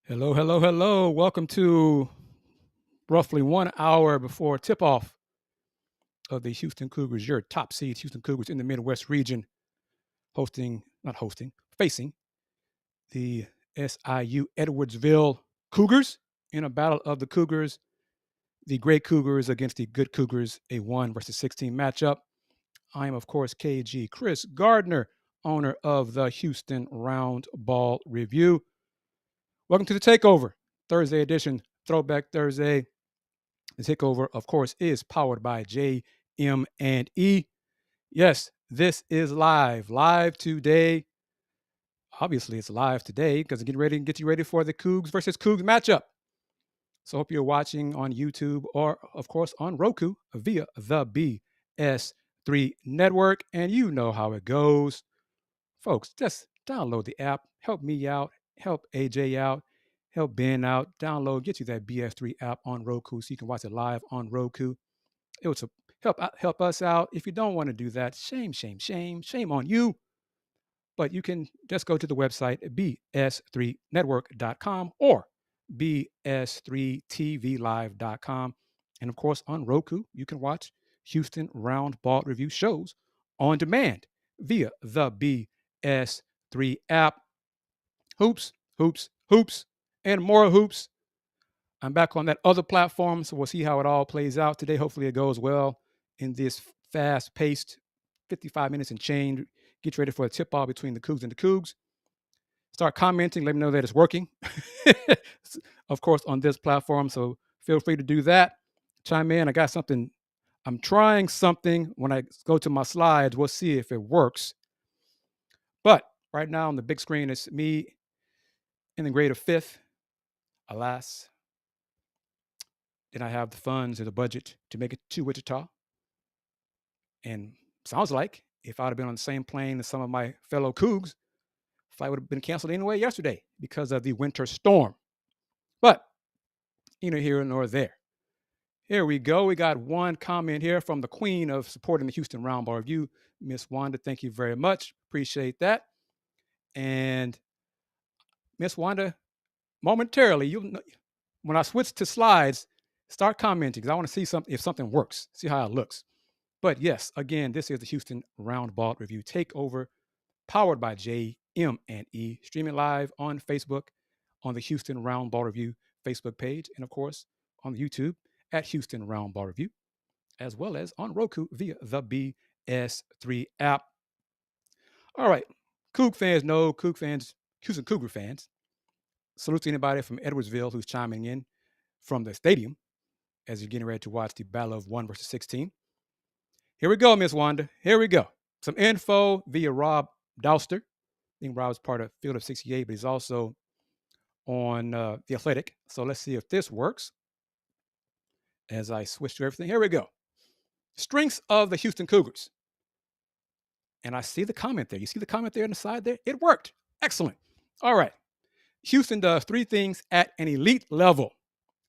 Hello, hello, hello. Welcome to roughly 1 hour before tip-off of the Houston Cougars, your top seed Houston Cougars in the Midwest region, facing the SIU-Edwardsville Cougars in a battle of the Cougars, the great Cougars against the good Cougars, a 1 versus 16 matchup. I am, of course, KG Kris Gardner, owner of the Houston Roundball Review. Welcome to the Takeover, Thursday edition, Throwback Thursday. The Takeover, of course, is powered by JM&E. Yes, this is live today. Obviously, it's live today because it's getting you ready for the Cougs versus Cougs matchup. So, hope you're watching on YouTube or, of course, on Roku via the BS3 Network, and you know how it goes, folks. Just download the app, help me out, help AJ out, help Ben out. Download, get you that BS3 app on Roku so you can watch it live on Roku. It would help us out. If you don't want to do that, shame on you. But you can just go to the website bs3network.com or bs3tvlive.com. And of course, on Roku, you can watch Houston Roundball Review shows on demand via the BS3 app. Hoops, and more hoops. I'm back on that other platform, so we'll see how it all plays out today. Hopefully it goes well in this fast-paced 55 minutes and change. Get ready for a tip-off between the Cougs and the Cougs. Start commenting. Let me know that it's working, of course, on this platform, so feel free to do that. Chime in. I got something. I'm trying something. When I go to my slides, we'll see if it works. But right now on the big screen, it's me in the grade of fifth. Alas, did I have the funds or the budget to make it to Wichita? And sounds like if I'd have been on the same plane as some of my fellow Cougs, flight would have been canceled anyway yesterday because of the winter storm. But neither here nor there. Here we go. We got one comment here from the queen of supporting the Houston Roundball Review, Miss Wanda. Thank you very much. Appreciate that. And Miss Wanda, momentarily, when I switch to slides, start commenting because I want to see if something works, see how it looks. But yes, again, this is the Houston Roundball Review Takeover, powered by JM&E, streaming live on Facebook, on the Houston Roundball Review Facebook page, and of course on YouTube at Houston Roundball Review, as well as on Roku via the BS3 app. All right, Coug fans know, Coug fans, Houston Cougar fans. Salute to anybody from Edwardsville who's chiming in from the stadium as you're getting ready to watch the battle of 1 versus 16. Here we go, Miss Wanda. Here we go. Some info via Rob Douster. I think Rob's part of Field of 68, but he's also on The Athletic. So let's see if this works as I switch to everything. Here we go. Strengths of the Houston Cougars. And I see the comment there. You see the comment there on the side there? It worked. Excellent. All right. Houston does 3 things at an elite level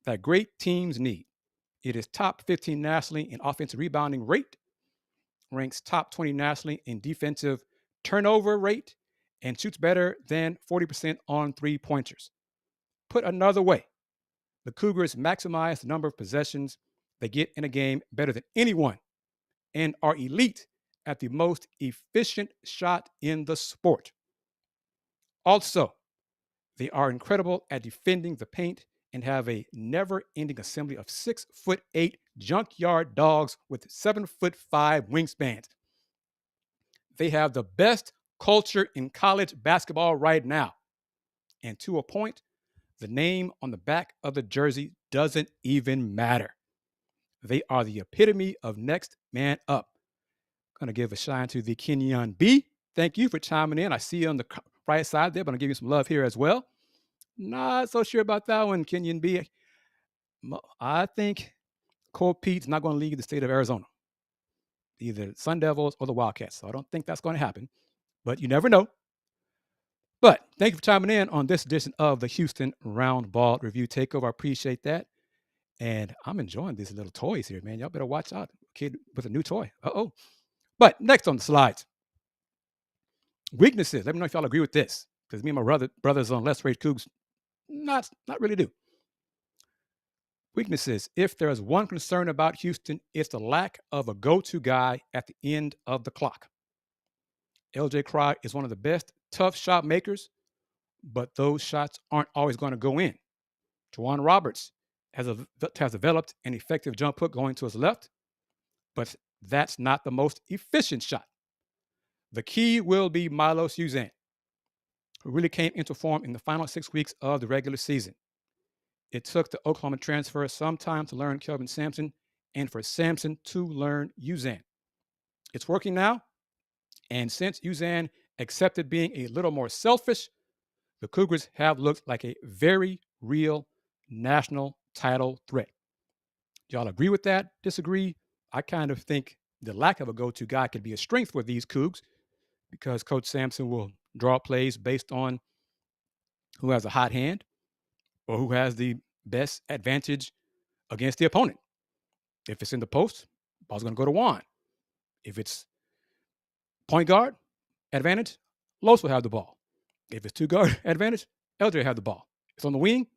that great teams need. It is top 15 nationally in offensive rebounding rate, ranks top 20 nationally in defensive turnover rate, and shoots better than 40% on 3-pointers. Put another way, the Cougars maximize the number of possessions they get in a game better than anyone and are elite at the most efficient shot in the sport. Also, they are incredible at defending the paint and have a never-ending assembly of 6'8" junkyard dogs with 7'5" wingspans. They have the best culture in college basketball right now. And to a point, the name on the back of the jersey doesn't even matter. They are the epitome of next man up. Going to give a shine to the Kenyon B. Thank you for chiming in. I see you on the right side there, but I'm going to give you some love here as well. Not so sure about that one, Kenyon B. I think Cole Pete's not going to lead the state of Arizona, either the Sun Devils or the Wildcats. So I don't think that's going to happen, but you never know. But thank you for chiming in on this edition of the Houston Roundball Review Takeover. I appreciate that. And I'm enjoying these little toys here, man. Y'all better watch out. Kid with a new toy. Uh-oh. But next on the slides, weaknesses. Let me know if y'all agree with this, because me and my brothers on Let's Rate Cougs Not really do. Weaknesses. If there is one concern about Houston, it's the lack of a go-to guy at the end of the clock. LJ Cry is one of the best tough shot makers, but those shots aren't always going to go in. Juwan Roberts has developed an effective jump hook going to his left, but that's not the most efficient shot. The key will be Milos Uzan, who really came into form in the final 6 weeks of the regular season. It took the Oklahoma transfer some time to learn Kelvin Sampson and for Sampson to learn Uzan. It's working now, and since Uzan accepted being a little more selfish, the Cougars have looked like a very real national title threat. Do y'all agree with that? Disagree? I kind of think the lack of a go-to guy could be a strength for these Cougs because Coach Sampson will draw plays based on who has a hot hand or who has the best advantage against the opponent. If it's in the post, ball's going to go to Juan. If it's point guard advantage, Los will have the ball. If it's two guard advantage, LJ will have the ball. If it's on the wing,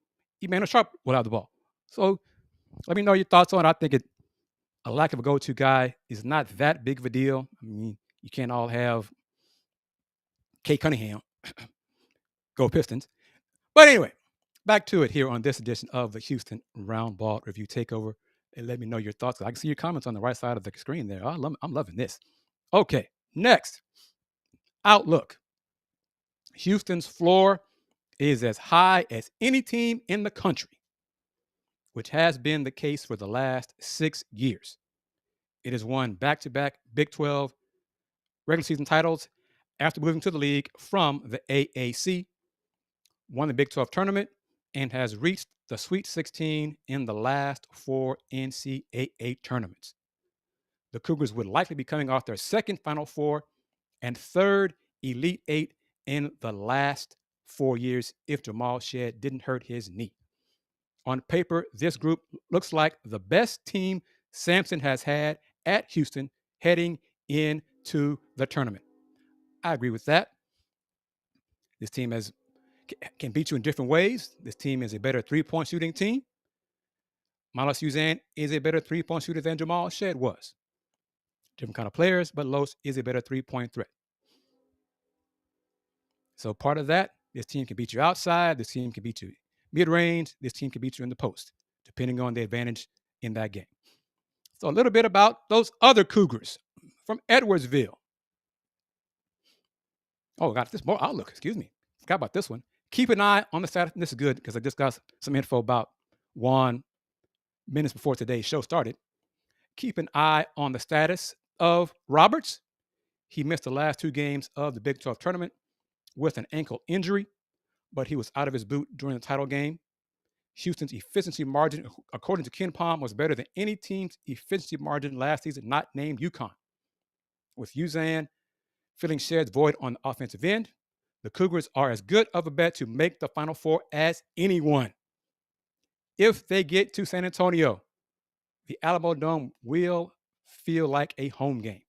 Emmanuel Sharp will have the ball. So let me know your thoughts on it. I think a lack of a go-to guy is not that big of a deal. I mean, you can't all have Kay Cunningham. Go Pistons. But anyway, back to it here on this edition of the Houston Roundball Review Takeover. And let me know your thoughts. I can see your comments on the right side of the screen there. I'm loving this. Okay, next. Outlook. Houston's floor is as high as any team in the country, which has been the case for the last 6 years. It has won back-to-back Big 12 regular season titles after moving to the league from the AAC, won the Big 12 tournament, and has reached the Sweet 16 in the last 4 NCAA tournaments. The Cougars would likely be coming off their second Final Four and third Elite Eight in the last 4 years if Jamal Shead didn't hurt his knee. On paper, this group looks like the best team Sampson has had at Houston heading into the tournament. I agree with that. This team can beat you in different ways. This team is a better three-point shooting team. Milos Uzan is a better three-point shooter than Jamal Shead was. Different kind of players, but Los is a better three-point threat. So part of that, this team can beat you outside. This team can beat you mid-range. This team can beat you in the post, depending on the advantage in that game. So a little bit about those other Cougars from Edwardsville. Oh, got this more Outlook. Excuse me. Forgot about this one. Keep an eye on the status. This is good because I just got some info about Juan minutes before today's show started. Keep an eye on the status of Roberts. He missed the last 2 games of the Big 12 tournament with an ankle injury, but he was out of his boot during the title game. Houston's efficiency margin, according to Ken Palm, was better than any team's efficiency margin last season, not named UConn. With Uzan filling Shead's void on the offensive end, the Cougars are as good of a bet to make the Final Four as anyone. If they get to San Antonio, the Alamo Dome will feel like a home game.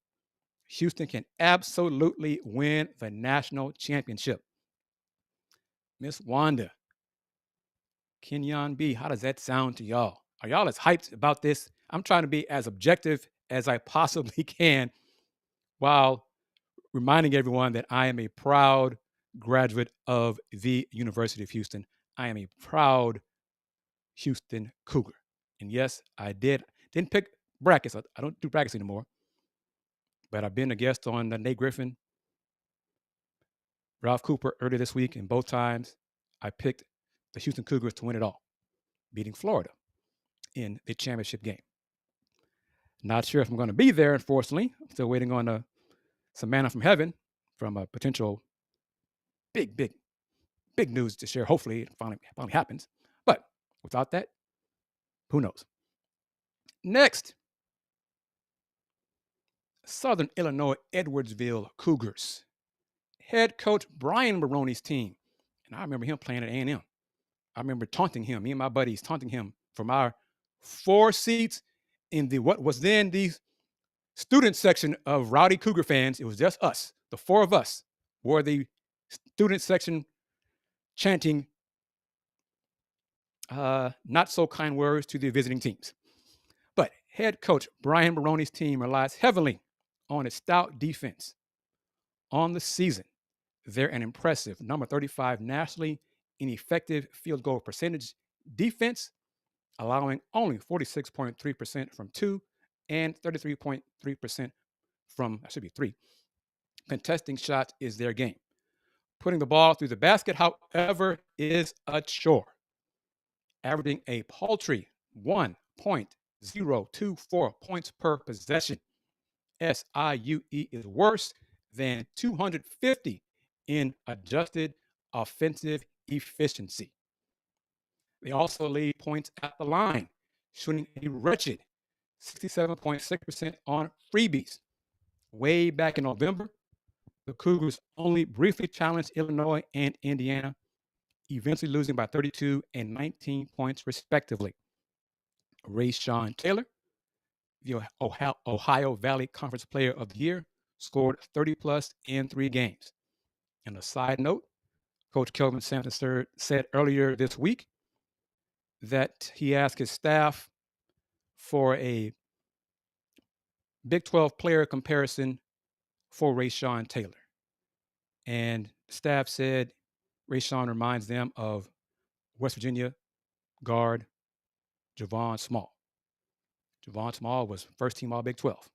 Houston can absolutely win the national championship. Miss Wanda, Kenyon B, how does that sound to y'all? Are y'all as hyped about this? I'm trying to be as objective as I possibly can while reminding everyone that I am a proud graduate of the University of Houston. I am a proud Houston Cougar. And yes, I didn't pick brackets. I don't do brackets anymore. But I've been a guest on Nate Griffin, Ralph Cooper earlier this week, and both times I picked the Houston Cougars to win it all, beating Florida in the championship game. Not sure if I'm going to be there, unfortunately. I'm still waiting on some manna from heaven from a potential big news to share. Hopefully it finally happens. But without that, who knows? Next, Southern Illinois Edwardsville Cougars. Head coach Brian Maroney's team. And I remember him playing at A&M. I remember taunting him, me and my buddies taunting him from our 4 seats in what was then the student section of rowdy Cougar fans. It was just us. The 4 of us were the student section chanting not so kind words to the visiting teams. But head coach Brian Maroney's team relies heavily on its stout defense. On the season, they're an impressive number 35 nationally in effective field goal percentage defense, allowing only 46.3% from two and 33.3% from, I should be three. Contesting shots is their game. Putting the ball through the basket, however, is a chore. Averaging a paltry 1.024 points per possession. SIUE is worse than 250 in adjusted offensive efficiency. They also lead points at the line, shooting a wretched 67.6% on freebies. Way back in November, the Cougars only briefly challenged Illinois and Indiana, eventually losing by 32 and 19 points, respectively. Rayshawn Taylor, the Ohio Valley Conference Player of the Year, scored 30 plus in 3 games. And a side note, Coach Kelvin Sampson said earlier this week that he asked his staff for a Big 12 player comparison for Rayshawn Taylor. And staff said Rayshawn reminds them of West Virginia guard Javon Small. Javon Small was first team All Big 12.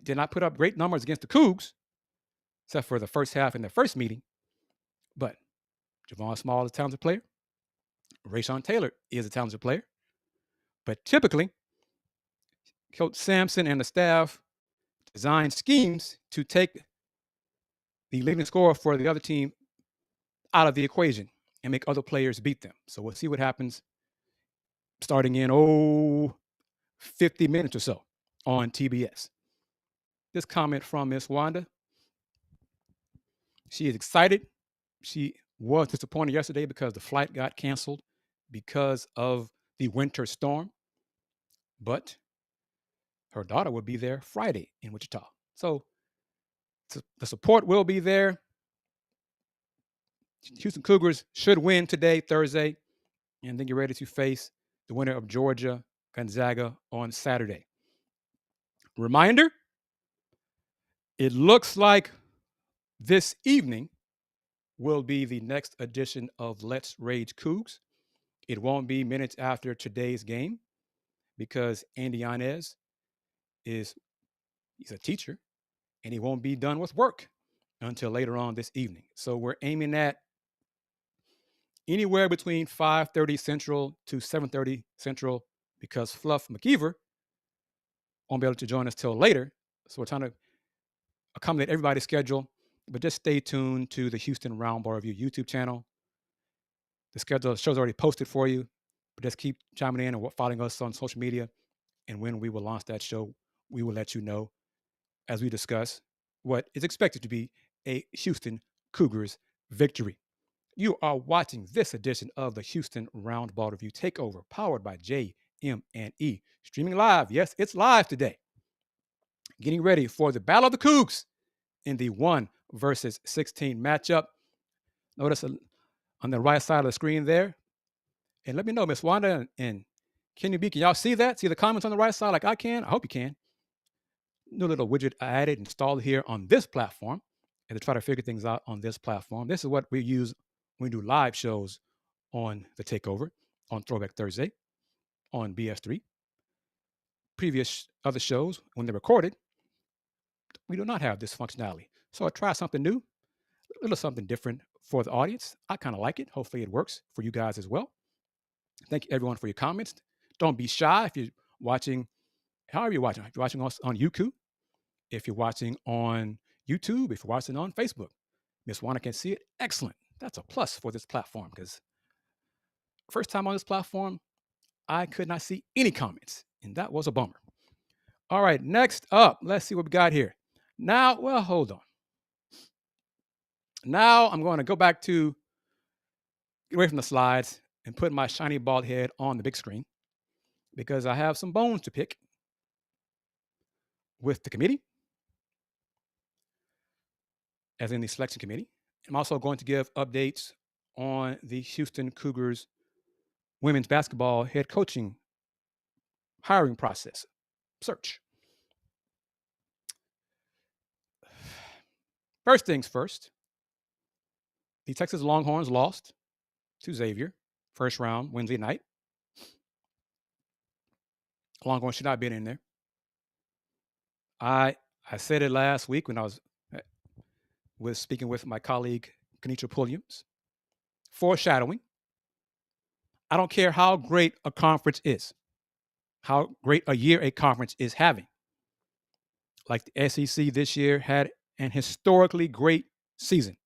Did not put up great numbers against the Cougs, except for the first half in their first meeting. But Javon Small is a talented player. Rayshawn Taylor is a talented player. But typically, Coach Sampson and the staff design schemes to take the leading scorer for the other team out of the equation and make other players beat them. So we'll see what happens starting in 50 minutes or so on TBS. This comment from Miss Wanda. She is excited. She was disappointed yesterday because the flight got canceled because of the winter storm. But her daughter will be there Friday in Wichita. So the support will be there. Houston Cougars should win today, Thursday, and then get ready to face the winner of Georgia Gonzaga on Saturday. Reminder, it looks like this evening will be the next edition of Let's Rage Cougs. It won't be minutes after today's game because Andy Yanez he's a teacher, and he won't be done with work until later on this evening. So we're aiming at anywhere between 5:30 Central to 7:30 Central because Fluff McKeever won't be able to join us till later. So we're trying to accommodate everybody's schedule, but just stay tuned to the Houston Roundball Review YouTube channel. The show's already posted for you, but just keep chiming in and following us on social media. And when we will launch that show, we will let you know as we discuss what is expected to be a Houston Cougars victory. You are watching this edition of the Houston Roundball Review Takeover, powered by JM&E, streaming live. Yes, it's live today. Getting ready for the Battle of the Cougs in the 1 versus 16 matchup. Notice on the right side of the screen there. And let me know, Miss Wanda and Kenny B, can y'all see that? See the comments on the right side like I can? I hope you can. New little widget I added, installed here on this platform, and to try to figure things out on this platform. This is what we use when we do live shows on the Takeover, on Throwback Thursday, on BS3. Previous other shows, when they're recorded, we do not have this functionality. So I tried something new, a little something different for the audience. I kind of like it. Hopefully it works for you guys as well. Thank you, everyone, for your comments. Don't be shy if you're watching, however you're watching. If you're watching us on YouTube, if you're watching on YouTube, if you're watching on Facebook, Miss Wanda can see it. Excellent. That's a plus for this platform because first time on this platform, I could not see any comments, and that was a bummer. All right, next up, let's see what we got here. Now, well, hold on. Now I'm going to go back to get away from the slides and put my shiny bald head on the big screen because I have some bones to pick with the committee, as in the selection committee. I'm also going to give updates on the Houston Cougars women's basketball head coaching hiring process search. First things first, the Texas Longhorns lost to Xavier, first round Wednesday night. Longhorns should not have been in there. I said it last week when I was speaking with my colleague Kenitra Pulliams. Foreshadowing. I don't care how great a conference is, how great a year a conference is having. Like the SEC this year had an historically great season.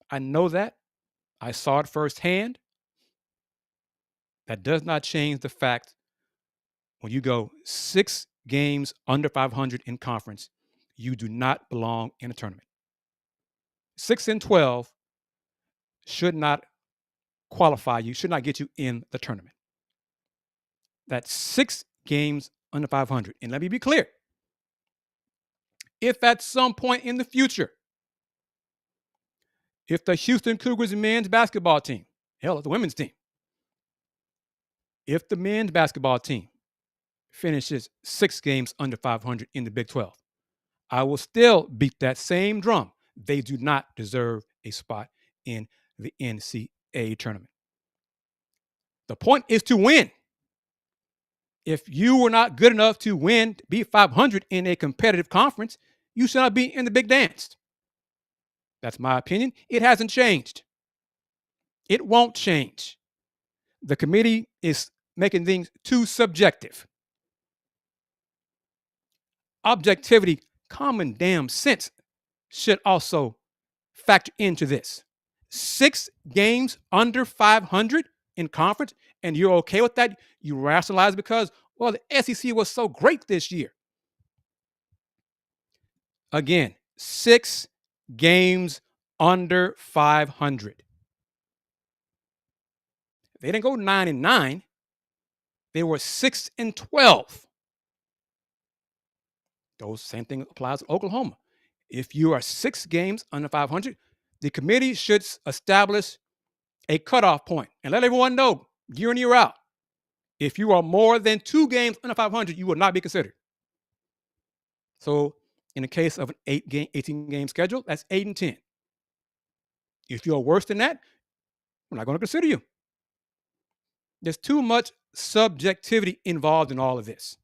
I know that. I saw it firsthand. That does not change the fact when you go 6 games under 500 in conference, you do not belong in a tournament. 6-12 should not qualify you, should not get you in the tournament. That's 6 games under 500. And let me be clear. If at some point in the future, if the Houston Cougars men's basketball team, hell, the women's team, if the men's basketball team finishes 6 games under 500 in the Big 12, I will still beat that same drum. They do not deserve a spot in the NCAA tournament. The point is to win. If you were not good enough to win, to be 500 in a competitive conference, you should not be in the big dance. That's my opinion. It hasn't changed. It won't change. The committee is making things too subjective. Objectivity, common damn sense should also factor into this. 6 games under 500 in conference, and you're okay with that? You rationalize because, well, the SEC was so great this year. Again, 6 games under 500. They didn't go 9-9. They were 6-12. Those same thing applies to Oklahoma. If you are 6 games under 500, the committee should establish a cutoff point and let everyone know year in, year out. If you are more than 2 games under 500, you will not be considered. So in the case of an 18-game schedule, that's 8-10. If you're worse than that, we're not going to consider you. There's too much subjectivity involved in all of this.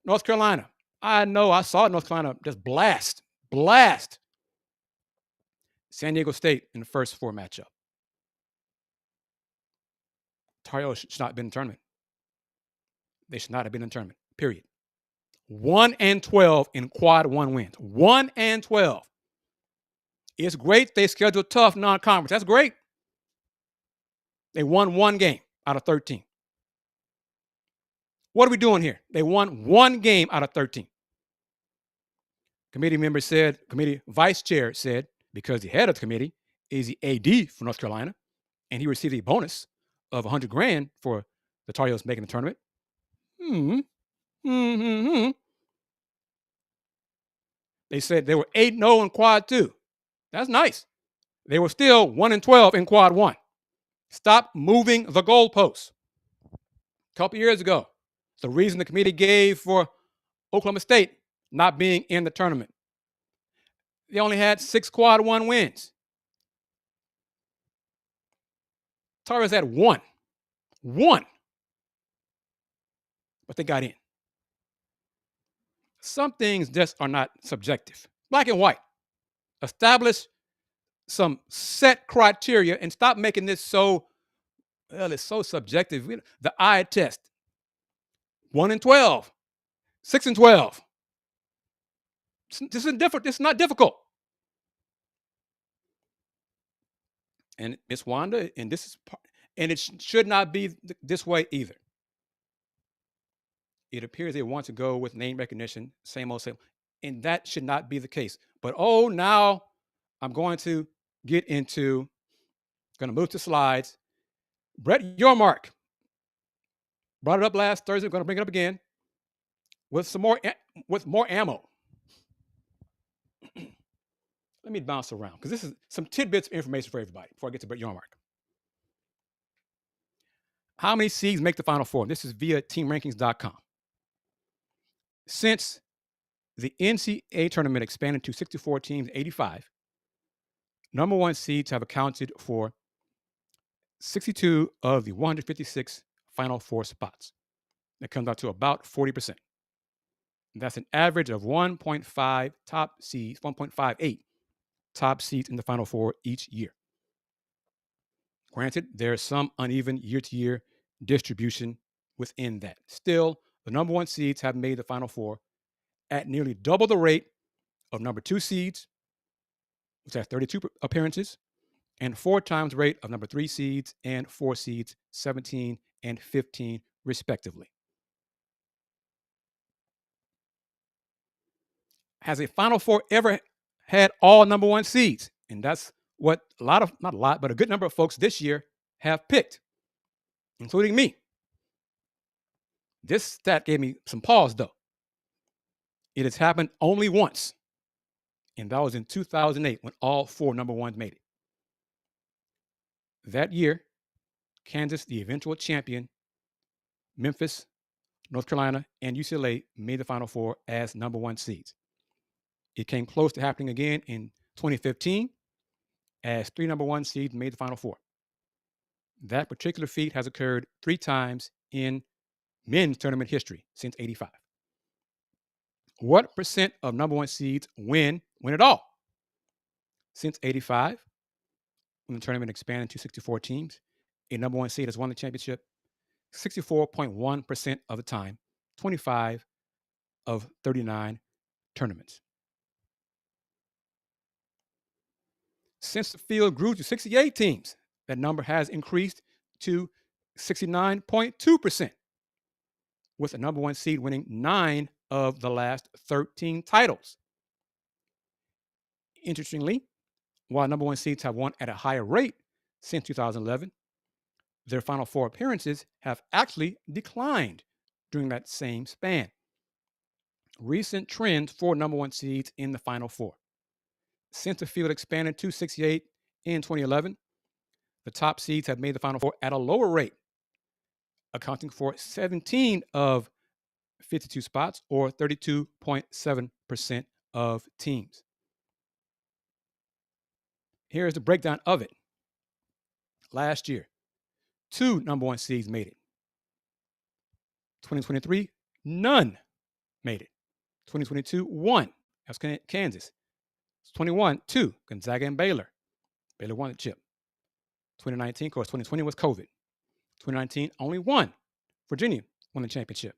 North Carolina. I know I saw North Carolina just blast San Diego State in the first 4 matchup. Tar Heels should not have been in the tournament. They should not have been in the tournament, period. 1-12 in quad 1 wins. 1-12. It's great they scheduled tough non-conference. That's great. They won 1 game out of 13. What are we doing here? They won 1 game out of 13. Committee vice chair said, because the head of the committee is the AD for North Carolina, and he received a bonus of $100,000 for the Tar Heels making the tournament. They said they were 8-0 in quad 2. That's nice. They were still 1-12 in quad 1. Stop moving the goalposts. A couple years ago, it's the reason the committee gave for Oklahoma State not being in the tournament. They only had 6 quad 1 wins. Tar Heels had 1. But they got in. Some things just are not subjective. Black and white. Establish some set criteria and stop making this it's so subjective. The eye test. 1-12. 6-12. This is different. It's not difficult. And Miss Wanda, and it should not be this way either. It appears they want to go with name recognition, same old, same. And that should not be the case. But now I'm going to move to slides. Brett Yormark brought it up last Thursday. I'm going to bring it up again with more ammo. Let me bounce around because this is some tidbits of information for everybody before I get to Brett Yormark. How many seeds make the Final Four? This is via teamrankings.com. Since the NCAA tournament expanded to 64 teams, 85, number one seeds have accounted for 62 of the 156 Final Four spots. That comes out to about 40%. That's an average of 1.5 top seeds, 1.58 top seeds in the Final Four each year. Granted, there's some uneven year-to-year distribution within that. Still, the number one seeds have made the Final Four at nearly double the rate of number two seeds, which has 32 appearances, and 4 times the rate of number three seeds and 4 seeds, 17 and 15, respectively. Has a Final Four ever had all number one seeds? And that's what not a lot, but a good number of folks this year have picked, including me. This stat gave me some pause, though. It has happened only once, and that was in 2008 when all 4 number ones made it. That year, Kansas, the eventual champion, Memphis, North Carolina, and UCLA made the Final Four as number one seeds. It came close to happening again in 2015 as 3 number one seeds made the Final Four. That particular feat has occurred 3 times in men's tournament history since 85. What percent of number one seeds win it all? Since 85, when the tournament expanded to 64 teams, a number one seed has won the championship 64.1% of the time, 25 of 39 tournaments. Since the field grew to 68 teams, that number has increased to 69.2%, with a number one seed winning 9 of the last 13 titles. Interestingly, while number one seeds have won at a higher rate since 2011, their Final Four appearances have actually declined during that same span. Recent trends for number one seeds in the Final Four. Since the field expanded to 68 in 2011, the top seeds have made the Final Four at a lower rate, accounting for 17 of 52 spots, or 32.7% of teams. Here's the breakdown of it. Last year, 2 number one seeds made it. 2023, none made it. 2022, 1. That's Kansas. 21, 2. Gonzaga and Baylor. Baylor won the chip. 2019, of course, 2020 was COVID. 2019, only 1. Virginia won the championship.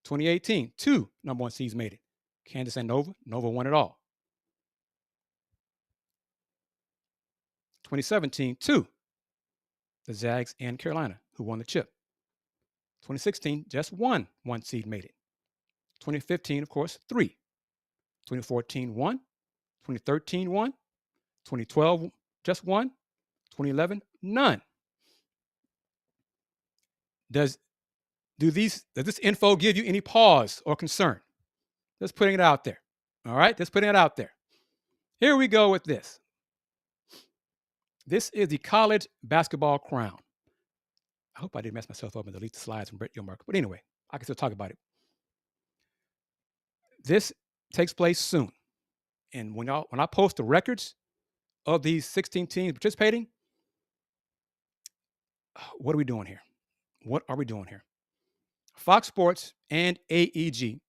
2018, 2 number one seeds made it. Kansas and Nova. Nova won it all. 2017, 2. The Zags and Carolina, who won the chip. 2016, just 1 seed made it. 2015, of course, 3. 2014, 1. 2013, 1. 2012, just 1. 2011, none. Does this info give you any pause or concern? Just putting it out there. All right, just putting it out there. Here we go with this. This is the college basketball crown. I hope I didn't mess myself up and delete the slides from Yormark. But anyway, I can still talk about it. This takes place soon. And when I post the records of these 16 teams participating, what are we doing here? What are we doing here? Fox Sports and AEG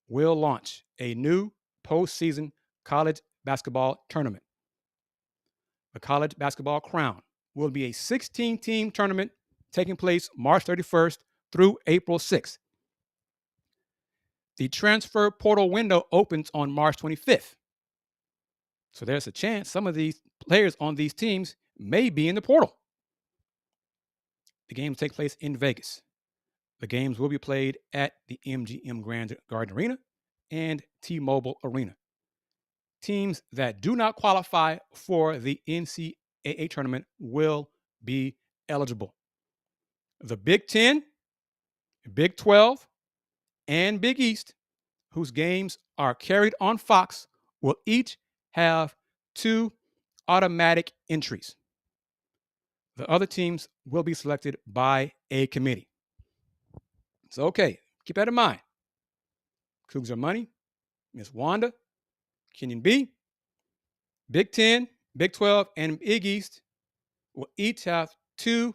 will launch a new postseason college basketball tournament. The College Basketball Crown will be a 16-team tournament taking place March 31st through April 6th. The transfer portal window opens on March 25th. So there's a chance some of these players on these teams may be in the portal. The games take place in Vegas. The games will be played at the MGM Grand Garden Arena and T-Mobile Arena. Teams that do not qualify for the NCAA tournament will be eligible. The Big 10, Big 12, and Big East, whose games are carried on Fox, will each have 2 automatic entries. The other teams will be selected by a committee. So, okay, keep that in mind. Cougs are money, Miss Wanda, Kenyon B, Big 10, Big 12, and Big East will each have 2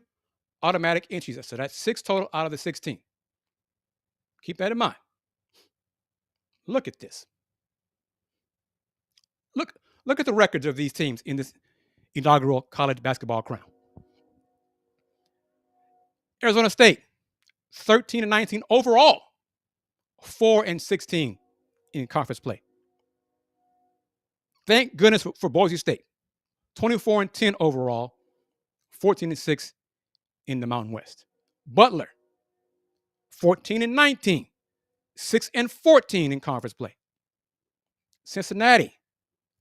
automatic entries. So that's 6 total out of the 16. Keep that in mind. Look at this. Look at the records of these teams in this inaugural college basketball crown. Arizona State, 13-19 overall, 4-16 in conference play. Thank goodness for Boise State, 24-10 overall, 14-6 in the Mountain West. Butler, 14-19, 6-14 in conference play. Cincinnati,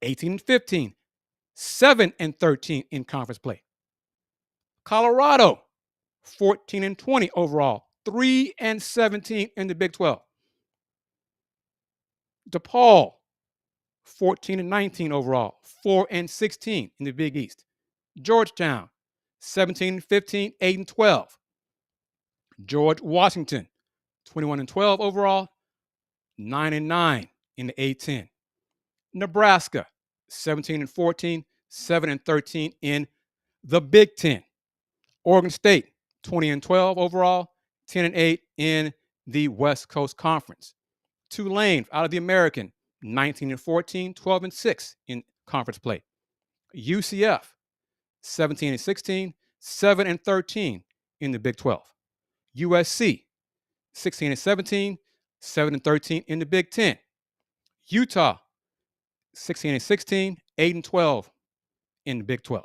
18-15, 7-13 in conference play. Colorado, 14-20 overall, 3-17 in the Big 12. DePaul, 14-19 overall, 4-16 in the Big East. Georgetown, 17-15, 8-12. George Washington, 21-12 overall, 9-9 in the A10. Nebraska, 17-14, 7-13 in the Big 10. Oregon State, 20-12 overall, 10-8 in the West Coast Conference. Tulane, out of the American, 19-14, 12-6 in conference play. UCF, 17-16, 7-13 in the Big 12. USC, 16-17, 7-13 in the Big 10. Utah, 16-16, 8-12 in the Big 12.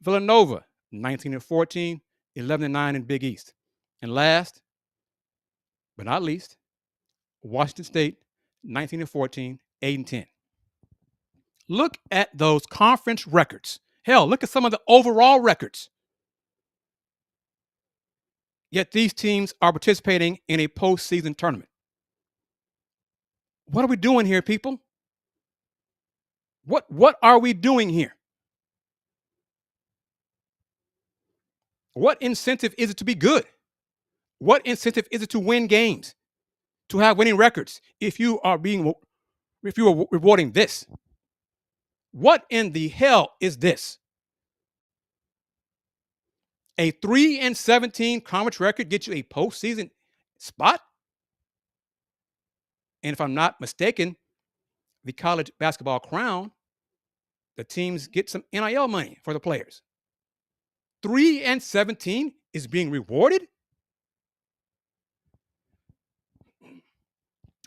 Villanova, 19-14, 11-9 in Big East. And last, but not least, Washington State, 19-14, 8-10. Look at those conference records. Hell, look at some of the overall records. Yet these teams are participating in a postseason tournament. What are we doing here, people? What are we doing here? What incentive is it to be good? What incentive is it to win games, to have winning records if you are rewarding this? What in the hell is this? A 3-17 conference record gets you a postseason spot? And if I'm not mistaken, the college basketball crown, the teams get some NIL money for the players. 3-17 is being rewarded?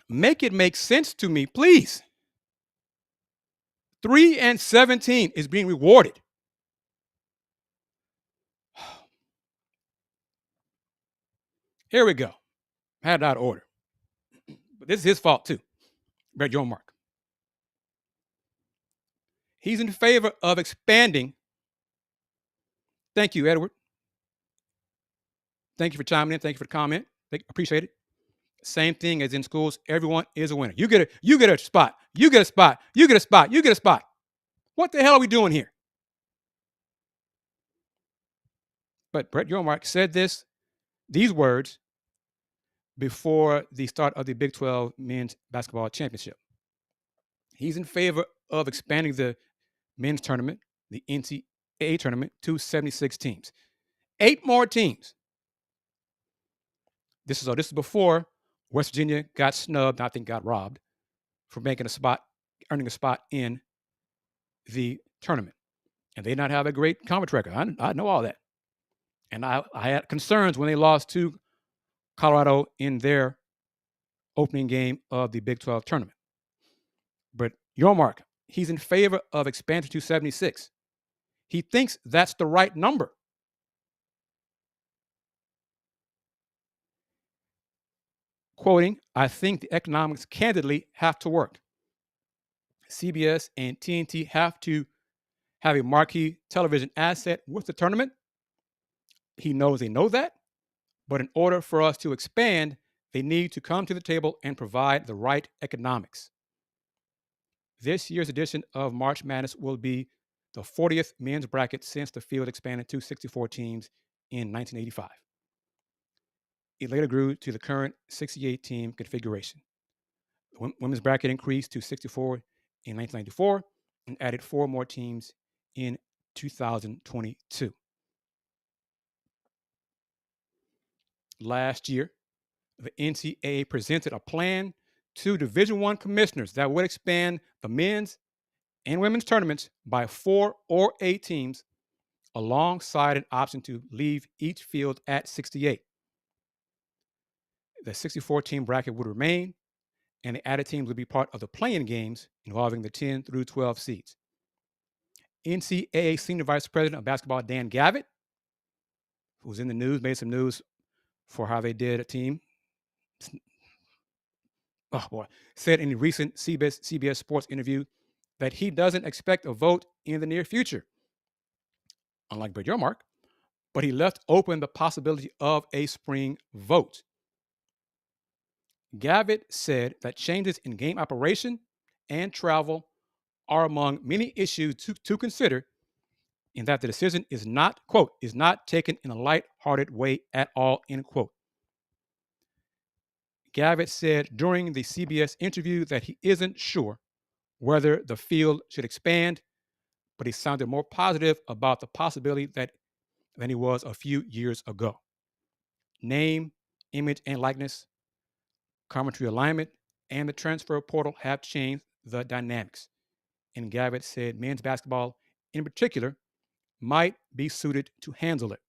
Make it make sense to me, please. 3-17 is being rewarded. Here we go. I had it out of order. But this is his fault too. Brett Yormark. He's in favor of expanding. Thank you, Edward. Thank you for chiming in. Thank you for the comment. Appreciate it. Same thing as in schools. Everyone is a winner. You get a spot. You get a spot. You get a spot. You get a spot. What the hell are we doing here? But Brett Yormark said these words before the start of the Big 12 Men's Basketball Championship. He's in favor of expanding the men's tournament, the NCAA tournament, to 76 teams. 8 more teams. This is before West Virginia got snubbed, I think got robbed, for earning a spot in the tournament. And they did not have a great conference record. I know all that. And I had concerns when they lost to Colorado in their opening game of the Big 12 tournament. But Yormark, he's in favor of expansion to 76. He thinks that's the right number. Quoting, I think the economics candidly have to work. CBS and TNT have to have a marquee television asset with the tournament. He knows they know that. But in order for us to expand, they need to come to the table and provide the right economics. This year's edition of March Madness will be the 40th men's bracket since the field expanded to 64 teams in 1985. It later grew to the current 68-team configuration. The women's bracket increased to 64 in 1994 and added 4 more teams in 2022. Last year, the NCAA presented a plan to Division I commissioners that would expand the men's and women's tournaments by 4 or 8 teams, alongside an option to leave each field at 68. The 64-team bracket would remain, and the added teams would be part of the play-in games involving the 10 through 12 seeds. NCAA Senior Vice President of Basketball Dan Gavitt, who's in the news, made some news for how they did a team. Oh boy, said in a recent CBS Sports interview that he doesn't expect a vote in the near future, unlike Brett Yormark, but he left open the possibility of a spring vote. Gavitt said that changes in game operation and travel are among many issues to consider, and that the decision is not, quote, is not taken in a lighthearted way at all, end quote. Gavitt said during the CBS interview that he isn't sure whether the field should expand, but he sounded more positive about the possibility than he was a few years ago. Name, image, and likeness, commentary alignment, and the transfer portal have changed the dynamics. And Gavitt said men's basketball, in particular, might be suited to handle it.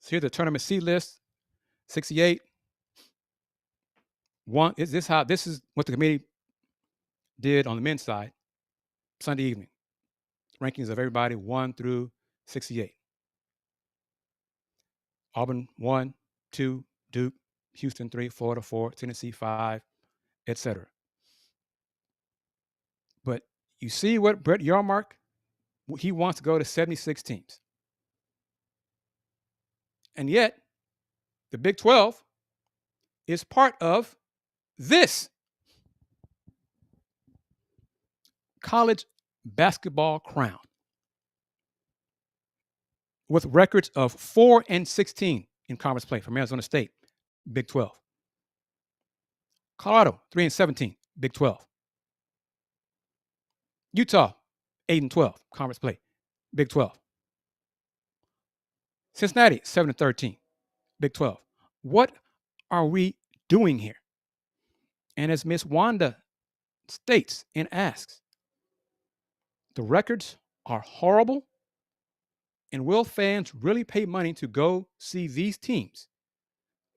So here's the tournament seed list. 68. This is what the committee did on the men's side Sunday evening. Rankings of everybody 1 through 68. Auburn 1, 2, Duke, Houston 3, Florida 4, Tennessee 5, etc. But you see what Brett Yormark, he wants to go to 76 teams. And yet, the Big 12 is part of this college basketball crown with records of 4 and 16 in conference play from Arizona State, Big 12. Colorado, 3 and 17, Big 12. Utah, 8 and 12, conference play, Big 12. Cincinnati, 7 and 13, Big 12. What are we doing here? And as Miss Wanda states and asks, the records are horrible, and will fans really pay money to go see these teams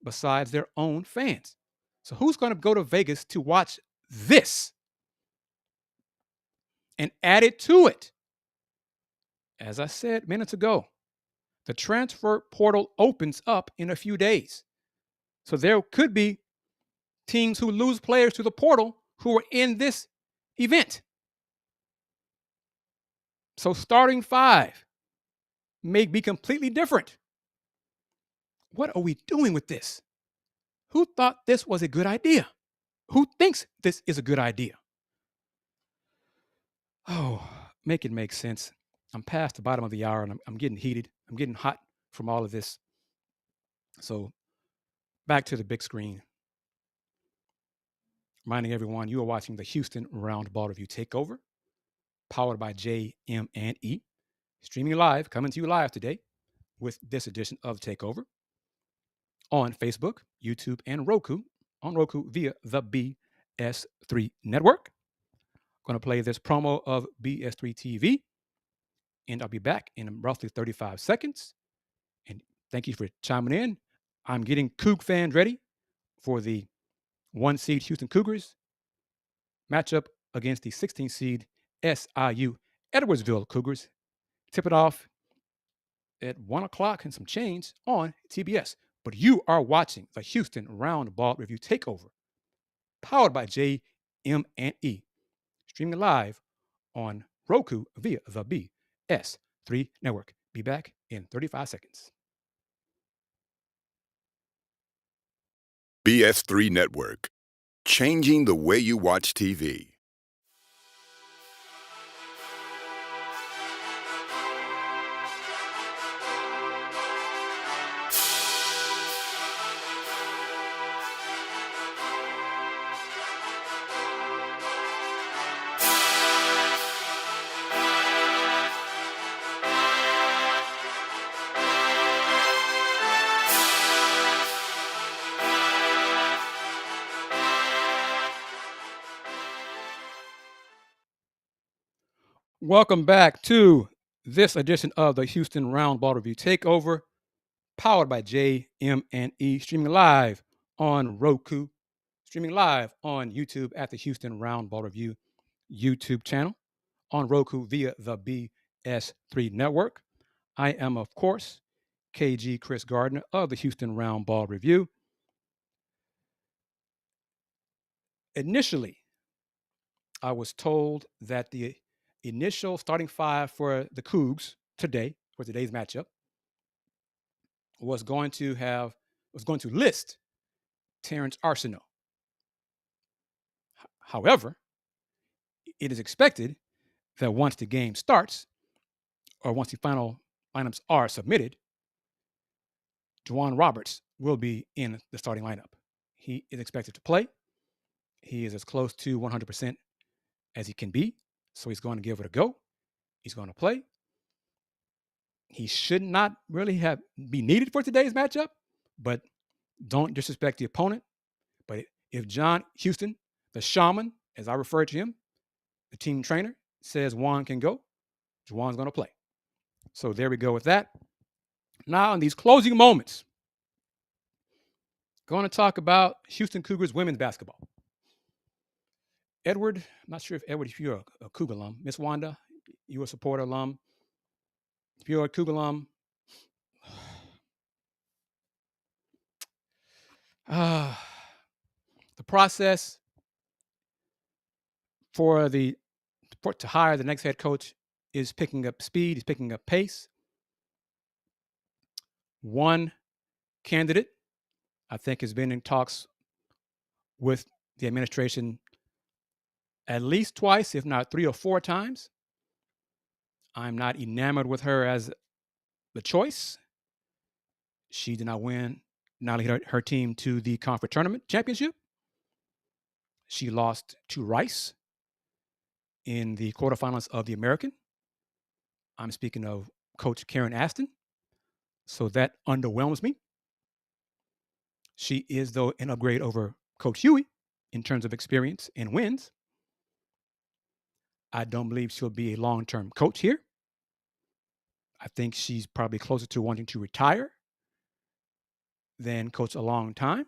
besides their own fans? So who's going to go to Vegas to watch this? And add it to it, as I said minutes ago, the transfer portal opens up in a few days. So there could be teams who lose players to the portal who are in this event. So starting 5 may be completely different. What are we doing with this? Who thought this was a good idea? Who thinks this is a good idea? Oh, make it make sense. I'm past the bottom of the hour and I'm getting heated. I'm getting hot from all of this. So back to the big screen. Reminding everyone you are watching the Houston Roundball Review Takeover, powered by JM&E, streaming live, coming to you live today with this edition of Takeover on Facebook, YouTube, and Roku. On Roku via the BS3 Network. I'm going to play this promo of BS3 TV, and I'll be back in roughly 35 seconds. And thank you for chiming in. I'm getting Coug fans ready for the 1-seed Houston Cougars matchup against the 16-seed SIU-Edwardsville Cougars. Tip it off at 1 o'clock and some change on TBS. But you are watching the Houston Roundball Review Takeover, powered by JM&E, streaming live on Roku via the BS3 Network. Be back in 35 seconds. BS3 Network, changing the way you watch TV. Welcome back to this edition of the Houston Roundball Review Takeover, powered by JM&E, streaming live on Roku, streaming live on YouTube at the Houston Roundball Review YouTube channel, on Roku via the BS3 Network. I am, of course, KG Kris Gardner of the Houston Roundball Review. Initially, I was told that the initial starting five for the Coogs today, for today's matchup, was going to list Terrence Arsenault. However, it is expected that once the game starts, or once the final lineups are submitted, Juwan Roberts will be in the starting lineup. He is expected to play. He is as close to 100% as he can be, so he's going to give it a go. He's going to play. He should not really be needed for today's matchup, but don't disrespect the opponent. But if John Houston, the shaman, as I refer to him, the team trainer, says Juwan can go, Juwan's going to play. So there we go with that. Now, in these closing moments, going to talk about Houston Cougars women's basketball. Edward, I'm not sure if Edward, if you're a Cougar alum. Miss Wanda, you're a supporter alum. If you're a Cougar alum, the process to hire the next head coach is picking up speed, is picking up pace. One candidate, I think, has been in talks with the administration at least twice, if not 3 or 4 times. I'm not enamored with her as the choice. She did not lead her team to the conference tournament championship. She lost to Rice in the quarterfinals of the American. I'm speaking of Coach Karen Aston. So that underwhelms me. She is, though, an upgrade over Coach Huey in terms of experience and wins. I don't believe she'll be a long-term coach here. I think she's probably closer to wanting to retire than coach a long time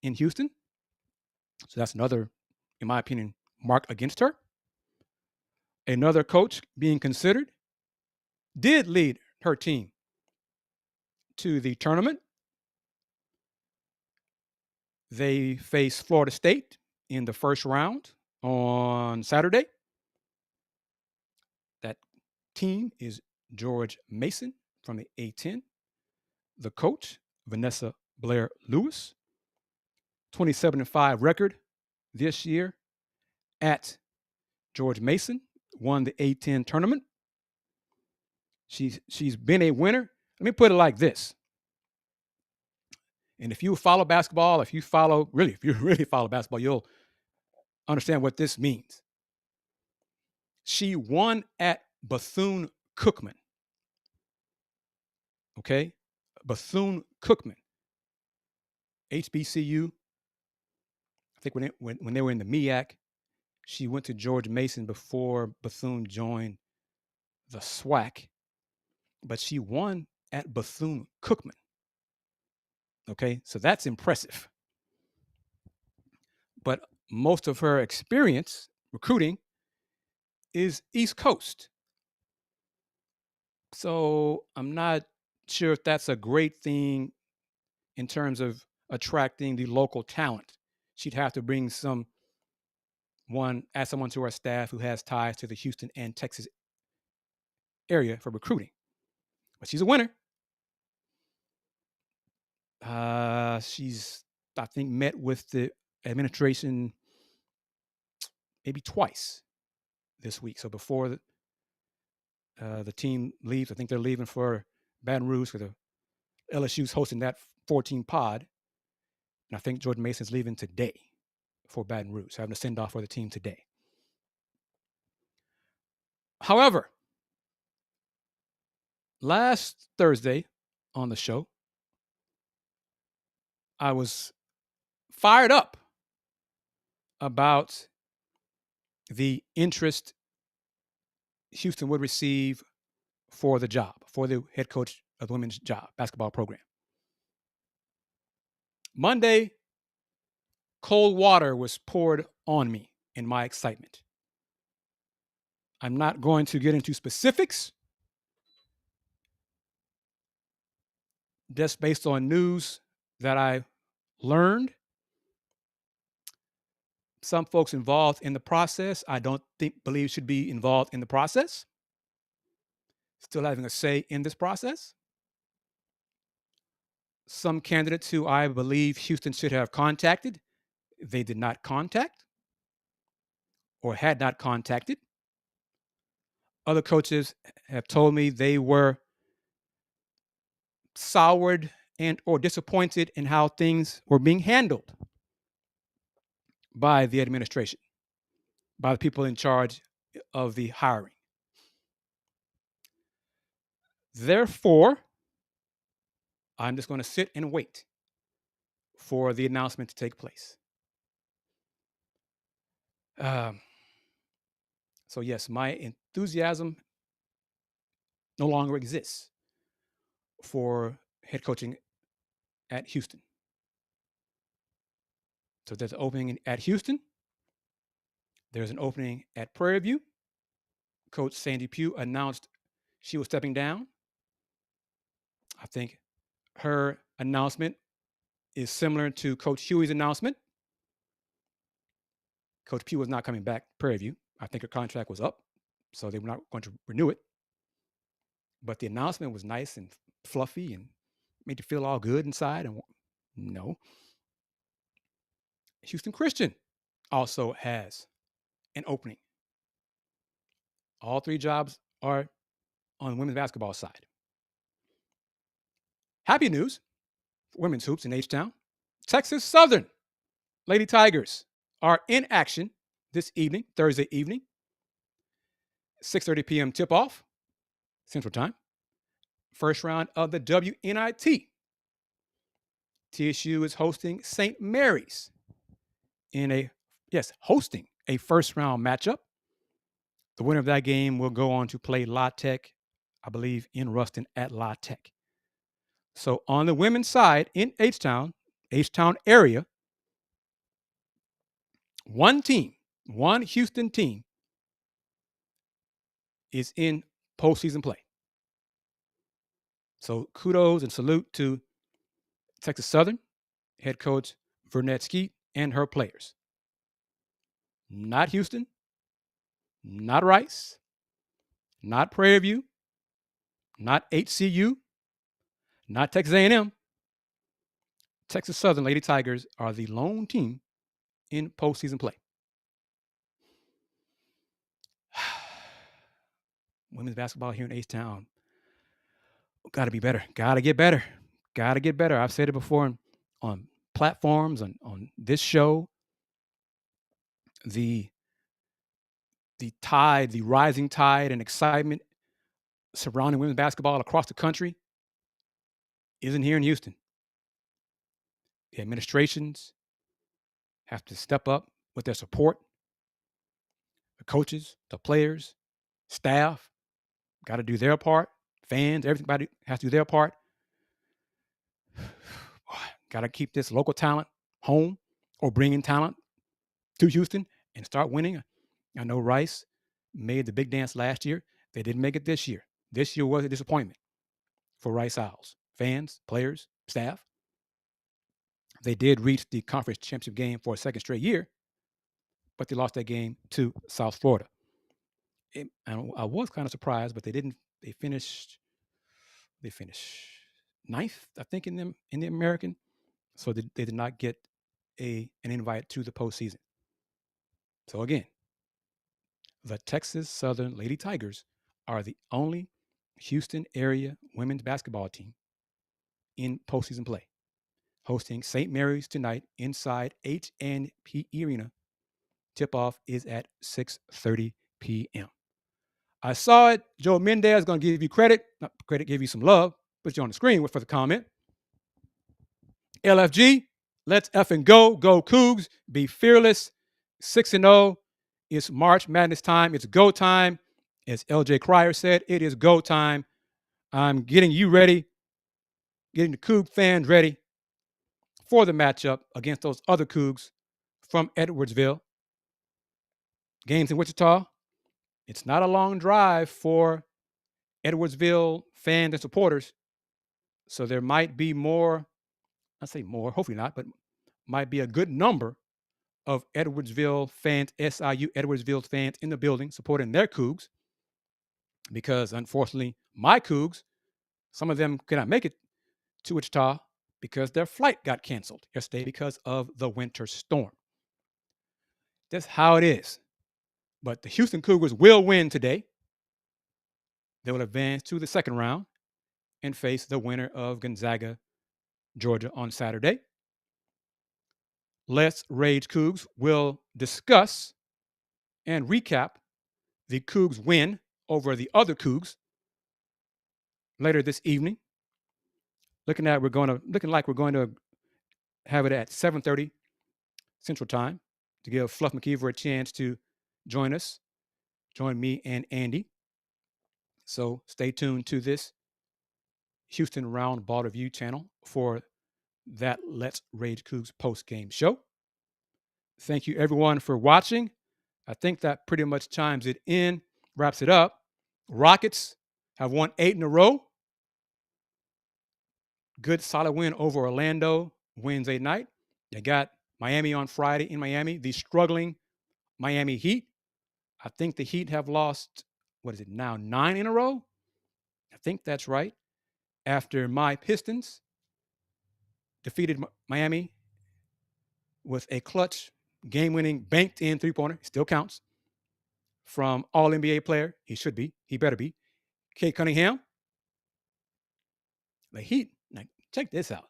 in Houston. So that's another, in my opinion, mark against her. Another coach being considered did lead her team to the tournament. They face Florida State in the first round on Saturday. That team is George Mason from the A-10. The coach, Vanessa Blair Lewis, 27-5 record this year at George Mason, won the A-10 tournament. She's been a winner. Let me put it like this. And if you follow basketball, if you really follow basketball, you'll understand what this means. She won at Bethune-Cookman. Okay? Bethune-Cookman. HBCU. I think when they were in the MEAC, she went to George Mason before Bethune joined the SWAC. But she won at Bethune-Cookman. Okay? So that's impressive. But most of her experience recruiting is East Coast. So I'm not sure if that's a great thing in terms of attracting the local talent. She'd have to bring someone to our staff who has ties to the Houston and Texas area for recruiting. But she's a winner. She's, I think, met with the administration maybe twice this week. So before the team leaves, I think they're leaving for Baton Rouge for the LSU's hosting that 14 pod. And I think George Mason's leaving today for Baton Rouge, having a send-off for the team today. However, last Thursday on the show, I was fired up about the interest Houston would receive for the job, for the head coach of the women's basketball program. Monday, cold water was poured on me in my excitement. I'm not going to get into specifics, just based on news that I learned. Some folks involved in the process, I don't believe should be involved in the process, still having a say in this process. Some candidates who I believe Houston should have contacted, they did not contact or had not contacted. Other coaches have told me they were soured and or disappointed in how things were being handled by the administration, by the people in charge of the hiring. Therefore, I'm just going to sit and wait for the announcement to take place. So yes, my enthusiasm no longer exists for head coaching at Houston. So there's an opening at Houston. There's an opening at Prairie View. Coach Sandy Pugh announced she was stepping down. I think her announcement is similar to Coach Huey's announcement. Coach Pugh was not coming back to Prairie View. I think her contract was up, so they were not going to renew it. But the announcement was nice and fluffy and made you feel all good inside. And no. Houston Christian also has an opening. All three jobs are on the women's basketball side. Happy news for women's hoops in H-Town. Texas Southern Lady Tigers are in action this evening, Thursday evening, 6:30 p.m. tip-off, Central Time. First round of the WNIT. TSU is hosting St. Mary's hosting a first-round matchup. The winner of that game will go on to play La Tech, I believe, in Ruston at La Tech. So on the women's side in H-Town area, one Houston team is in postseason play. So kudos and salute to Texas Southern head coach Vernette Skeet and her players. Not Houston, not Rice, not Prairie View, not HCU, not Texas A&M. Texas Southern Lady Tigers are the lone team in postseason play. Women's basketball here in H-Town got to be better. Got to get better. I've said it before on platforms, on this show. The rising tide and excitement surrounding women's basketball across the country isn't here in Houston. The administrations have to step up with their support. The coaches, the players, staff got to do their part. Fans, everybody has to do their part. Got to keep this local talent home or bringing talent to Houston and start winning. I know Rice made the big dance last year. They didn't make it this year. This year was a disappointment for Rice Owls. Fans, players, staff. They did reach the conference championship game for a second straight year, but they lost that game to South Florida. I was kind of surprised, but they didn't. They finished ninth, I think, in the American. So they did not get an invite to the postseason. So again, the Texas Southern Lady Tigers are the only Houston area women's basketball team in postseason play, hosting St. Mary's tonight inside H&P Arena. Tip-off is at 6:30 p.m. I saw it. Joe Mendez is going to give you credit. Not credit, give you some love. Put you on the screen for the comment. LFG, let's effing go. Go Coogs. Be fearless. 6-0. It's March Madness time. It's go time. As LJ Cryer said, it is go time. I'm getting you ready, getting the Coug fans ready for the matchup against those other Cougs from Edwardsville. Games in Wichita. It's not a long drive for Edwardsville fans and supporters. So there might be more, I say more, hopefully not, but might be a good number of Edwardsville fans, SIU-Edwardsville fans in the building supporting their Cougs, because unfortunately, my Cougs, some of them cannot make it to Wichita because their flight got canceled yesterday because of the winter storm. That's how it is. But the Houston Cougars will win today. They will advance to the second round and face the winner of Gonzaga, Georgia on Saturday. Let's Rage Cougs will discuss and recap the Cougs win over the other Cougs later this evening. Looking like we're going to have it at 7:30 Central Time to give Fluff McKeever a chance to join us, join me and Andy. So stay tuned to this Houston Roundball Review channel for that Let's Rage Cougs post-game show. Thank you everyone for watching. I think that pretty much chimes it in, wraps it up. Rockets have won 8 in a row. Good solid win over Orlando Wednesday night. They got Miami on Friday in Miami, the struggling Miami Heat. I think the Heat have lost, 9 in a row? I think that's right. After my Pistons defeated Miami with a clutch, game-winning, banked-in three-pointer, still counts, from All-NBA player, he should be, he better be, Kate Cunningham. The Heat, now check this out,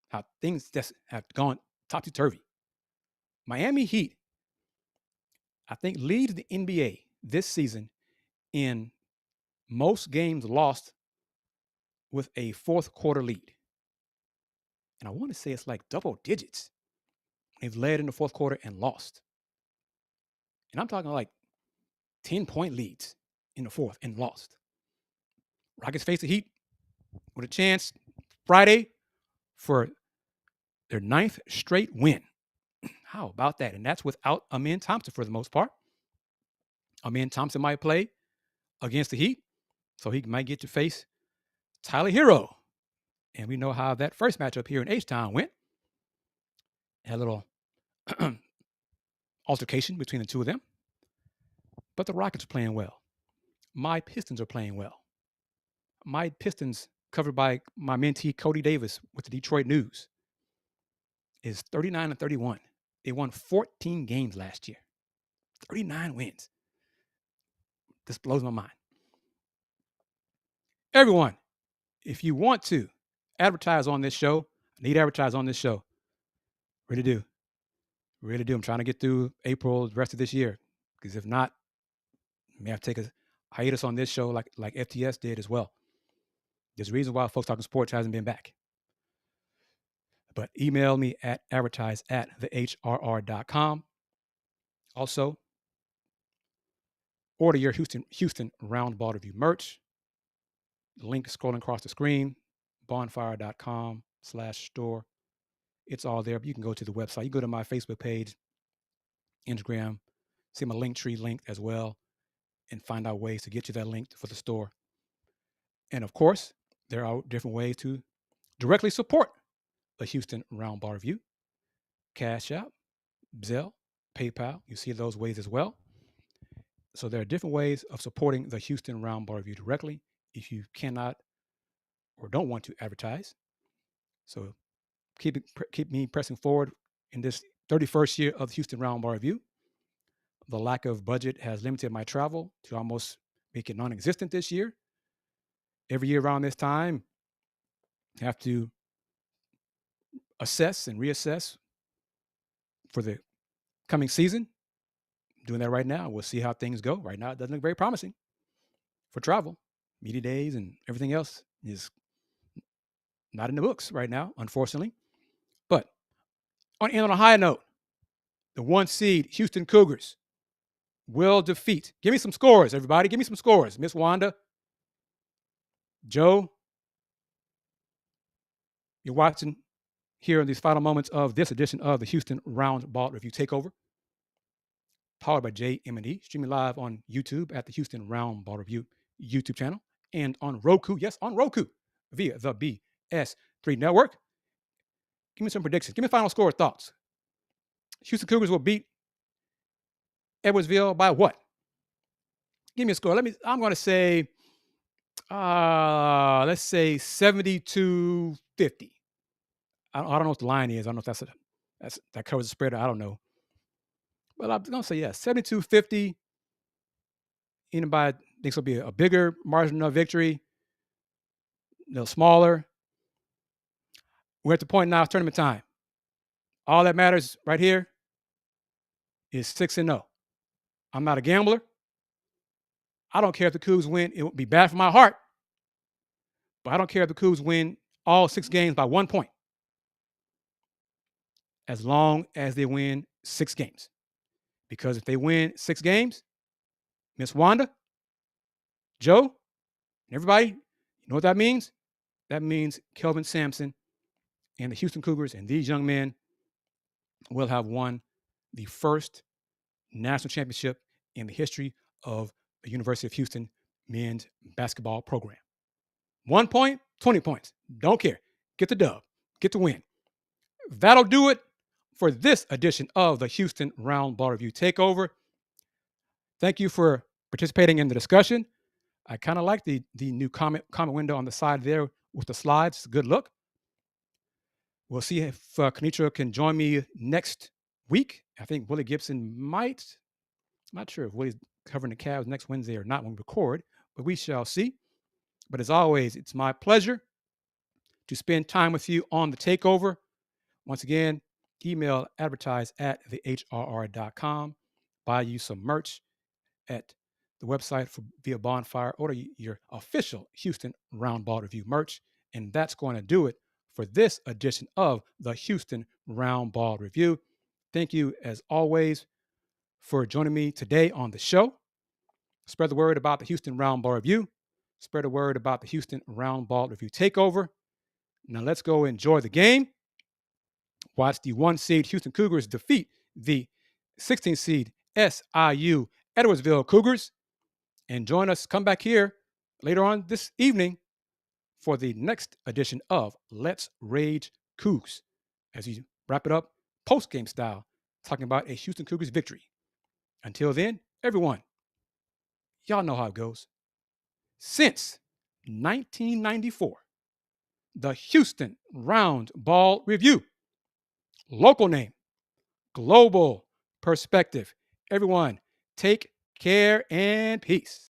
how things just have gone topsy-turvy. Miami Heat, I think, leads the NBA this season in most games lost with a fourth quarter lead. And I want to say it's like double digits. They've led in the fourth quarter and lost. And I'm talking like 10-point leads in the fourth and lost. Rockets face the Heat with a chance Friday for their 9th straight win. How about that? And that's without Amen Thompson for the most part. Amen Thompson might play against the Heat, so he might get to face Tyler Hero. And we know how that first matchup here in H-Town went. Had a little altercation between the two of them. But the Rockets are playing well. My Pistons are playing well. My Pistons, covered by my mentee Cody Davis with the Detroit News, is 39-31. They won 14 games last year. 39 wins. This blows my mind. Everyone, if you want to advertise on this show, I need advertise on this show. Really do. Really do. I'm trying to get through April, the rest of this year. Because if not, I may have to take a hiatus on this show like FTS did as well. There's a reason why Folks Talking Sports hasn't been back. But email me at advertise@thehrr.com. Also, order your Houston Roundball Review merch. The link scrolling across the screen, bonfire.com/store. It's all there. But you can go to the website. You go to my Facebook page, Instagram, see my Linktree link as well, and find out ways to get you that link for the store. And of course, there are different ways to directly support the Houston Roundball Review. Cash App, Zelle, PayPal. You see those ways as well. So there are different ways of supporting the Houston Roundball Review directly if you cannot or don't want to advertise. So keep me pressing forward in this 31st year of the Houston Roundball Review. The lack of budget has limited my travel to almost make it non-existent this year. Every year around this time, I have to assess and reassess for the coming season. I'm doing that right now. We'll see how things go. Right now, it doesn't look very promising for travel. Media days and everything else is not in the books right now, unfortunately. But on a high note, the 1 seed Houston Cougars will defeat. Give me some scores, everybody. Give me some scores. Miss Wanda, Joe, you're watching here in these final moments of this edition of the Houston Roundball Review Takeover, powered by JM&E, streaming live on YouTube at the Houston Roundball Review YouTube channel and on Roku. Yes, on Roku via the BS3 Network. Give me some predictions. Give me final score thoughts. Houston Cougars will beat Edwardsville by what? Give me a score. I'm going to say, let's say 72-50. I don't know what the line is. I don't know if that covers the spread. I don't know. But I'm going to say, 72-50. Anybody thinks it'll be a bigger margin of victory, a little smaller. We're at the point now, tournament time. All that matters right here is 6-0. I'm not a gambler. I don't care if the Cougs win. It would be bad for my heart. But I don't care if the Cougs win all 6 games by 1 point. As long as they win 6 games. Because if they win 6 games, Miss Wanda, Joe, and everybody, you know what that means? That means Kelvin Sampson and the Houston Cougars and these young men will have won the first national championship in the history of the University of Houston men's basketball program. 1 point, 20 points. Don't care. Get the dub. Get the win. That'll do it for this edition of the Houston Roundball Review Takeover. Thank you for participating in the discussion. I kind of like the new comment window on the side there with the slides. It's a good look. We'll see if Kenitra can join me next week. I think Willie Gibson might. I'm not sure if Willie's covering the Cavs next Wednesday or not when we record, but we shall see. But as always, it's my pleasure to spend time with you on the takeover. Once again, email advertise@thehrr.com. Buy you some merch at the website via Bonfire. Order your official Houston Roundball Review merch. And that's going to do it for this edition of the Houston Roundball Review. Thank you, as always, for joining me today on the show. Spread the word about the Houston Roundball Review. Spread the word about the Houston Roundball Review Takeover. Now let's go enjoy the game. Watch the 1-seed Houston Cougars defeat the 16-seed SIU-Edwardsville Cougars. And join us, come back here later on this evening for the next edition of Let's Rage Coogs, as we wrap it up post-game style, talking about a Houston Cougars victory. Until then, everyone, y'all know how it goes. Since 1994, the Houston Roundball Review. Local name, global perspective. Everyone, take care and peace.